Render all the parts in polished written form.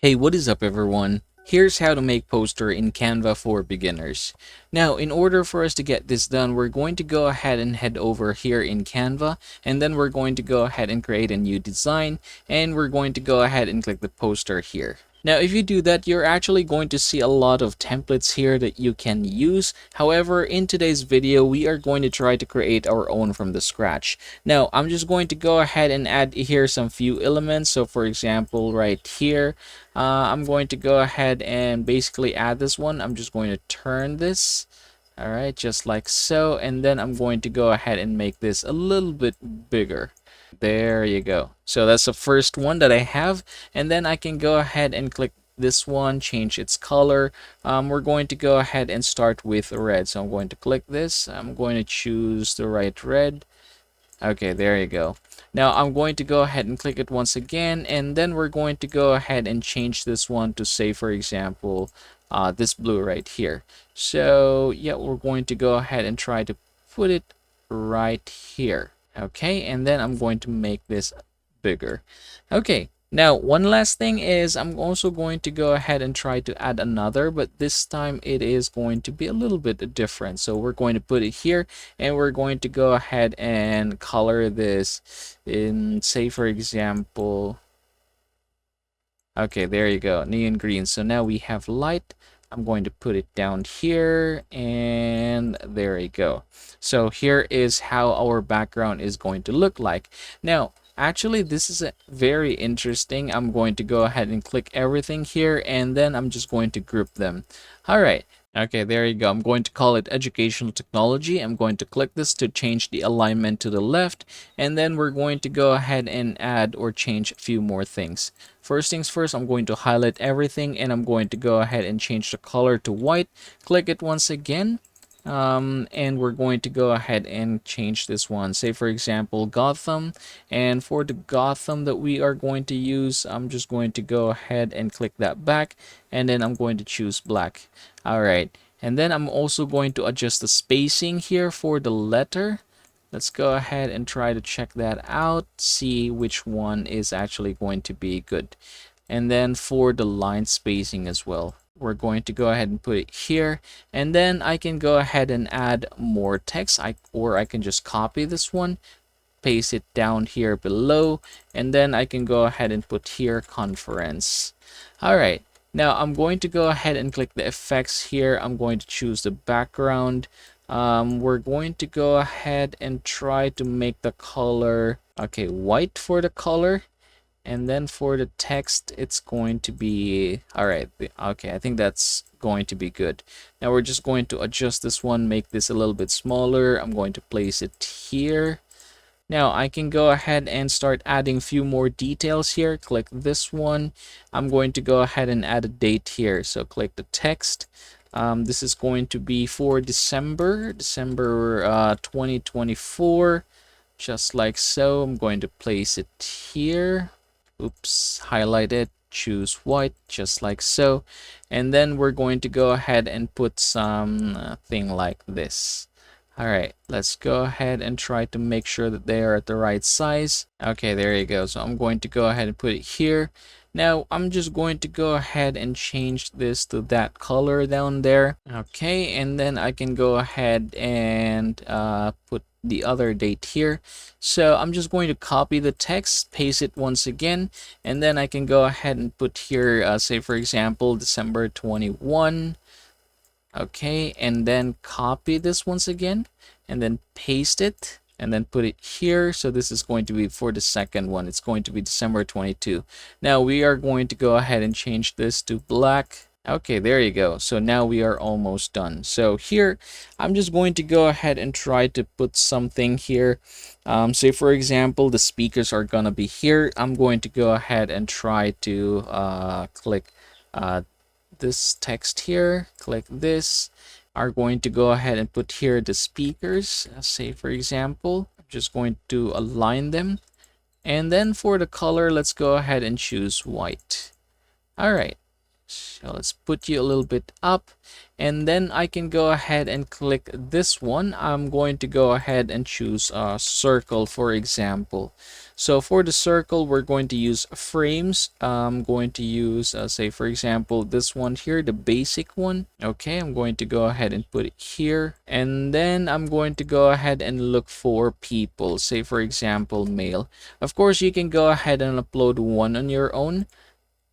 Hey, what is up everyone? Here's how to make poster in Canva for beginners. Now, in order for us to get this done, we're going to go ahead and head over here in Canva, and then we're going to go ahead and create a new design, and we're going to go ahead and click the poster here. Now, if you do that, you're actually going to see a lot of templates here that you can use. However, in today's video, we are going to try to create our own from the scratch. Now, I'm just going to go ahead and add here some few elements. So for example, right here, I'm going to go ahead and basically add this one. I'm just going to turn this. All right, just like so. And then I'm going to go ahead and make this a little bit bigger. There you go. So that's the first one that I have. And then I can go ahead and click this one, change its color. We're going to go ahead and start with red. So I'm going to click this. I'm going to choose the right red. Okay, there you go. Now I'm going to go ahead and click it once again, and then we're going to go ahead and change this one to, say, for example, this blue right here. So yeah, we're going to go ahead and try to put it right here. Okay, and then I'm going to make this bigger. Okay, now one last thing is I'm also going to go ahead and try to add another, but this time it is going to be a little bit different. So we're going to put it here, and we're going to go ahead and color this in, say, for example, okay, there you go, neon green. So now we have light. I'm going to put it down here, and there you go. So here is how our background is going to look like. Now, actually, this is very interesting. I'm going to go ahead and click everything here, and then I'm just going to group them. All right. Okay, there you go. I'm going to call it educational technology. I'm going to click this to change the alignment to the left, and then we're going to go ahead and add or change a few more things. First things first, I'm going to highlight everything, and I'm going to go ahead and change the color to white. Click it once again. And we're going to go ahead and change this one, say for example Gotham, and for the Gotham that we are going to use, I'm just going to go ahead and click that back, and then I'm going to choose black. All right, and then I'm also going to adjust the spacing here for the letter. Let's go ahead and try to check that out, see which one is actually going to be good. And then for the line spacing as well, we're going to go ahead and put it here, and then I can go ahead and add more text, or I can just copy this one, paste it down here below, and then I can go ahead and put here conference. All right, now I'm going to go ahead and click the effects here. I'm going to choose the background. We're going to go ahead and try to make the color, okay, white for the color. And then for the text, it's going to be, all right, okay, I think that's going to be good. Now we're just going to adjust this one, make this a little bit smaller. I'm going to place it here. Now I can go ahead and start adding a few more details here. Click this one. I'm going to go ahead and add a date here. So click the text. This is going to be for December 2024, just like so. I'm going to place it here. Oops, highlight it, choose white, just like so. And then we're going to go ahead and put some thing like this. All right, let's go ahead and try to make sure that they are at the right size. Okay, there you go. So I'm going to go ahead and put it here. Now I'm just going to go ahead and change this to that color down there. Okay, and then I can go ahead and put the other date here. So I'm just going to copy the text, paste it once again, and then I can go ahead and put here, say for example, December 21. Okay, and then copy this once again, and then paste it, and then put it here. So this is going to be for the second one. It's going to be December 22. Now we are going to go ahead and change this to black. Okay, there you go. So now we are almost done. So here, I'm just going to go ahead and try to put something here. Say for example, the speakers are gonna be here. I'm going to go ahead and try to click this text here, click this, are going to go ahead and put here the speakers, say for example. I'm just going to align them, and then for the color, let's go ahead and choose white. All right, So let's put you a little bit up, and then I can go ahead and click this one. I'm going to go ahead and choose a circle, for example. So for the circle, we're going to use frames. I'm going to use, say, for example, this one here, the basic one. Okay, I'm going to go ahead and put it here. And then I'm going to go ahead and look for people, say, for example, male. Of course, you can go ahead and upload one on your own.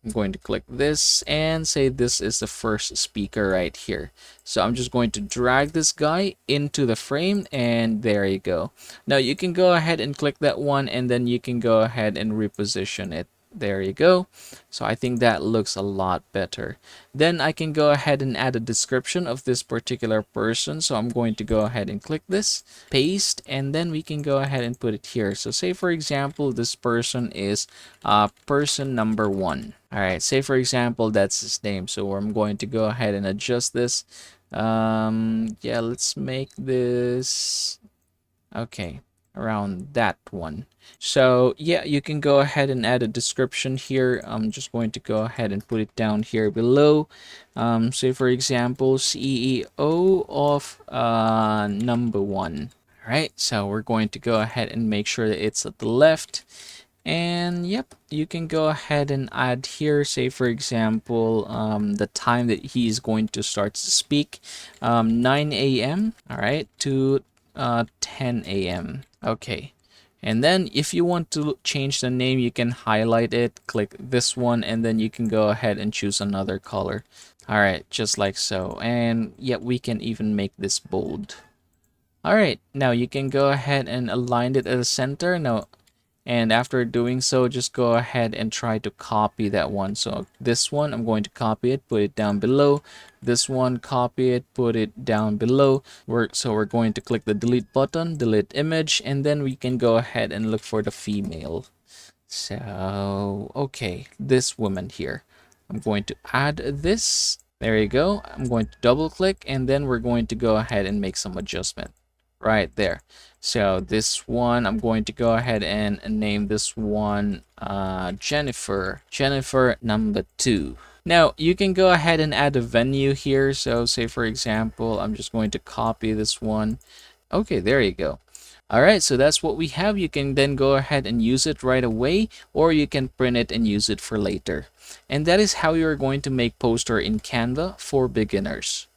I'm going to click this and say this is the first speaker right here. So I'm just going to drag this guy into the frame, and there you go. Now you can go ahead and click that one, and then you can go ahead and reposition it. There you go. So I think that looks a lot better. Then I can go ahead and add a description of this particular person. So I'm going to go ahead and click this, paste, and then we can go ahead and put it here. So say, for example, this person is person number 1. All right, say for example that's his name. So I'm going to go ahead and adjust this. Yeah, let's make this okay, around that one. So yeah, you can go ahead and add a description here. I'm just going to go ahead and put it down here below. Say for example, CEO of number 1. All right, so we're going to go ahead and make sure that it's at the left. And yep, you can go ahead and add here, say for example, the time that he's going to start to speak, 9 a.m. all right, to 10 a.m. okay. And then if you want to change the name, you can highlight it, click this one, and then you can go ahead and choose another color. All right, just like so. And yep, we can even make this bold. All right, now you can go ahead and align it at the center. Now, and after doing so, just go ahead and try to copy that one. So this one, I'm going to copy it, put it down below. This one, copy it, put it down below. So we're going to click the delete button, delete image, and then we can go ahead and look for the female. So, okay, this woman here. I'm going to add this. There you go. I'm going to double click, and then we're going to go ahead and make some adjustment right there. So this one, I'm going to go ahead and name this one Jennifer number 2. Now you can go ahead and add a venue here. So say for example, I'm just going to copy this one. Okay, there you go. All right, so that's what we have. You can then go ahead and use it right away, or you can print it and use it for later. And that is how you're going to make poster in Canva for beginners.